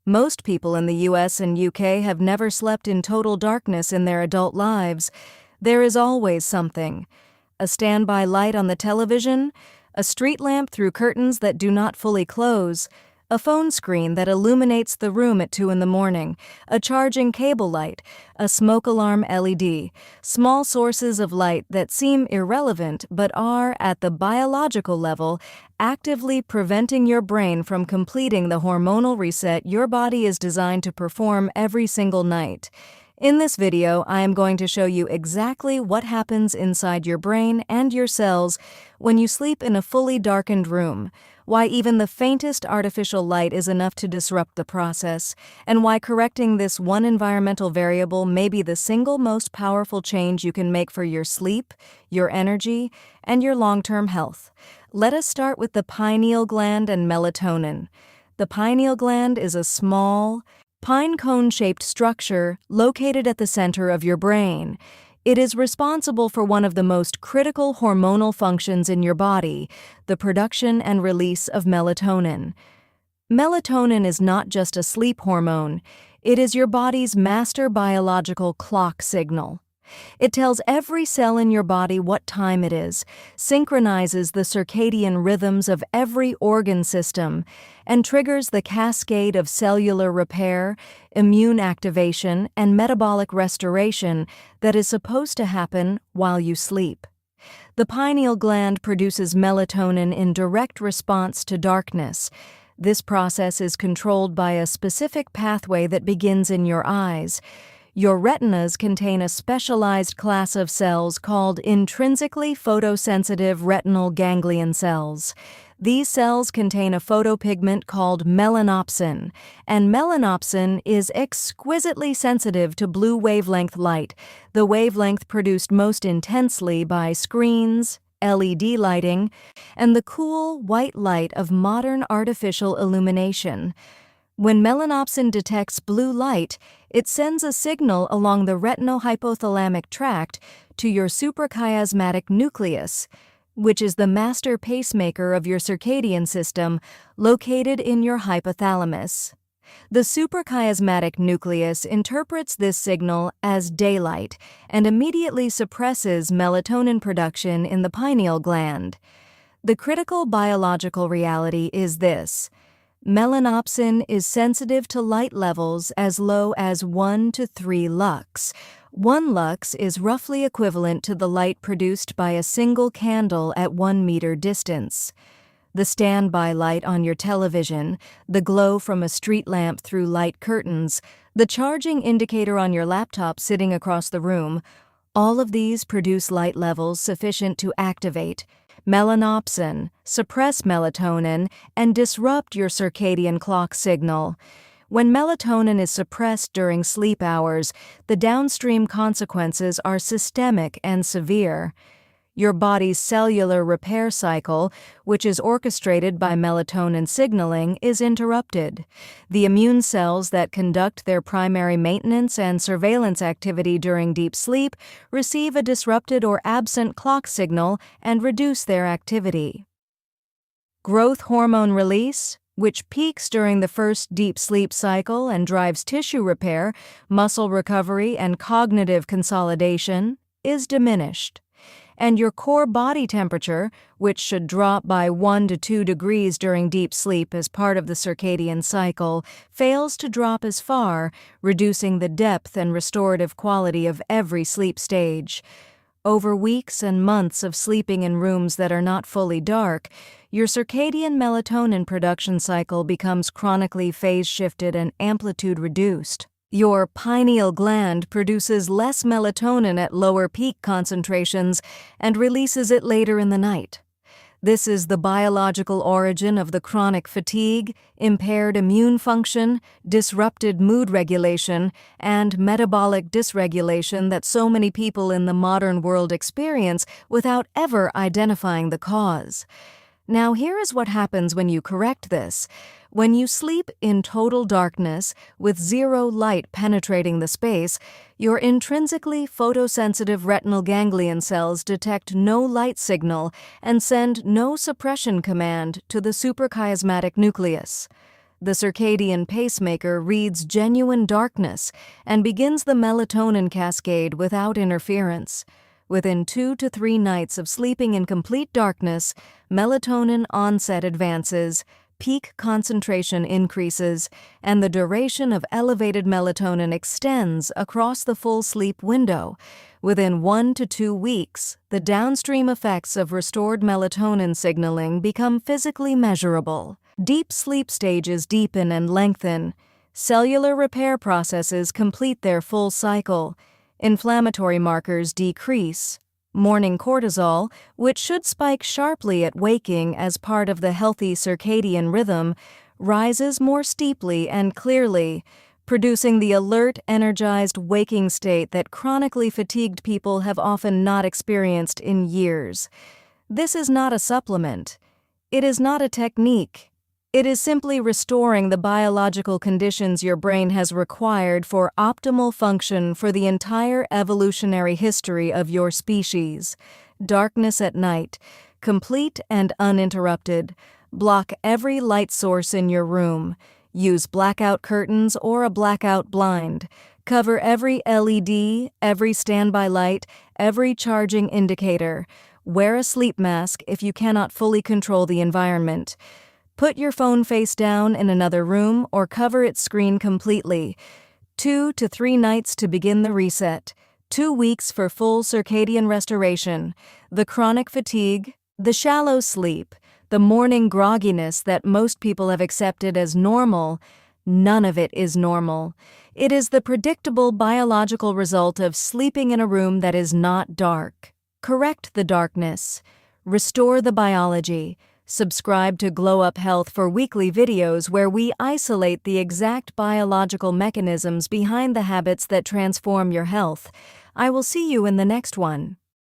Most people in the US and UK have never slept in total darkness in their adult lives. There is always something. A standby light on the television, a street lamp through curtains that do not fully close, a phone screen that illuminates the room at 2 in the morning, a charging cable light, a smoke alarm LED, small sources of light that seem irrelevant but are, at the biological level, actively preventing your brain from completing the hormonal reset your body is designed to perform every single night. In this video, I am going to show you exactly what happens inside your brain and your cells when you sleep in a fully darkened room, why even the faintest artificial light is enough to disrupt the process, and why correcting this one environmental variable may be the single most powerful change you can make for your sleep, your energy, and your long-term health. Let us start with the pineal gland and melatonin. The pineal gland is a small, pine cone-shaped structure located at the center of your brain. It is responsible for one of the most critical hormonal functions in your body, the production and release of melatonin. Melatonin is not just a sleep hormone, it is your body's master biological clock signal. It tells every cell in your body what time it is, synchronizes the circadian rhythms of every organ system, and triggers the cascade of cellular repair, immune activation, and metabolic restoration that is supposed to happen while you sleep. The pineal gland produces melatonin in direct response to darkness. This process is controlled by a specific pathway that begins in your eyes. Your retinas contain a specialized class of cells called intrinsically photosensitive retinal ganglion cells. These cells contain a photopigment called melanopsin, and melanopsin is exquisitely sensitive to blue wavelength light, the wavelength produced most intensely by screens, LED lighting, and the cool, white light of modern artificial illumination. When melanopsin detects blue light, it sends a signal along the retinal-hypothalamic tract to your suprachiasmatic nucleus, which is the master pacemaker of your circadian system located in your hypothalamus. The suprachiasmatic nucleus interprets this signal as daylight and immediately suppresses melatonin production in the pineal gland. The critical biological reality is this: melanopsin is sensitive to light levels as low as 1 to 3 lux. 1 lux is roughly equivalent to the light produced by a single candle at 1 meter distance. The standby light on your television, the glow from a street lamp through light curtains, the charging indicator on your laptop sitting across the room, all of these produce light levels sufficient to activate melanopsin, suppress melatonin, and disrupt your circadian clock signal. When melatonin is suppressed during sleep hours, the downstream consequences are systemic and severe. Your body's cellular repair cycle, which is orchestrated by melatonin signaling, is interrupted. The immune cells that conduct their primary maintenance and surveillance activity during deep sleep receive a disrupted or absent clock signal and reduce their activity. Growth hormone release, which peaks during the first deep sleep cycle and drives tissue repair, muscle recovery, and cognitive consolidation, is diminished. And your core body temperature, which should drop by 1 to 2 degrees during deep sleep as part of the circadian cycle, fails to drop as far, reducing the depth and restorative quality of every sleep stage. Over weeks and months of sleeping in rooms that are not fully dark, your circadian melatonin production cycle becomes chronically phase-shifted and amplitude-reduced. Your pineal gland produces less melatonin at lower peak concentrations and releases it later in the night. This is the biological origin of the chronic fatigue, impaired immune function, disrupted mood regulation, and metabolic dysregulation that so many people in the modern world experience without ever identifying the cause. Now, here is what happens when you correct this. When you sleep in total darkness with zero light penetrating the space, your intrinsically photosensitive retinal ganglion cells detect no light signal and send no suppression command to the suprachiasmatic nucleus. The circadian pacemaker reads genuine darkness and begins the melatonin cascade without interference. Within 2 to 3 nights of sleeping in complete darkness, melatonin onset advances, peak concentration increases, and the duration of elevated melatonin extends across the full sleep window. Within 1 to 2 weeks, the downstream effects of restored melatonin signaling become physically measurable. Deep sleep stages deepen and lengthen. Cellular repair processes complete their full cycle. Inflammatory markers decrease. Morning cortisol, which should spike sharply at waking as part of the healthy circadian rhythm, rises more steeply and clearly, producing the alert, energized waking state that chronically fatigued people have often not experienced in years. This is not a supplement. It is not a technique. It is simply restoring the biological conditions your brain has required for optimal function for the entire evolutionary history of your species. Darkness at night, complete and uninterrupted. Block every light source in your room. Use blackout curtains or a blackout blind. Cover every LED, every standby light, every charging indicator. Wear a sleep mask if you cannot fully control the environment. Put your phone face down in another room or cover its screen completely. 2 to 3 nights to begin the reset. 2 weeks for full circadian restoration. The chronic fatigue, the shallow sleep, the morning grogginess that most people have accepted as normal, none of it is normal. It is the predictable biological result of sleeping in a room that is not dark. Correct the darkness. Restore the biology. Subscribe to Glowup Health for weekly videos where we isolate the exact biological mechanisms behind the habits that transform your health. I will see you in the next one.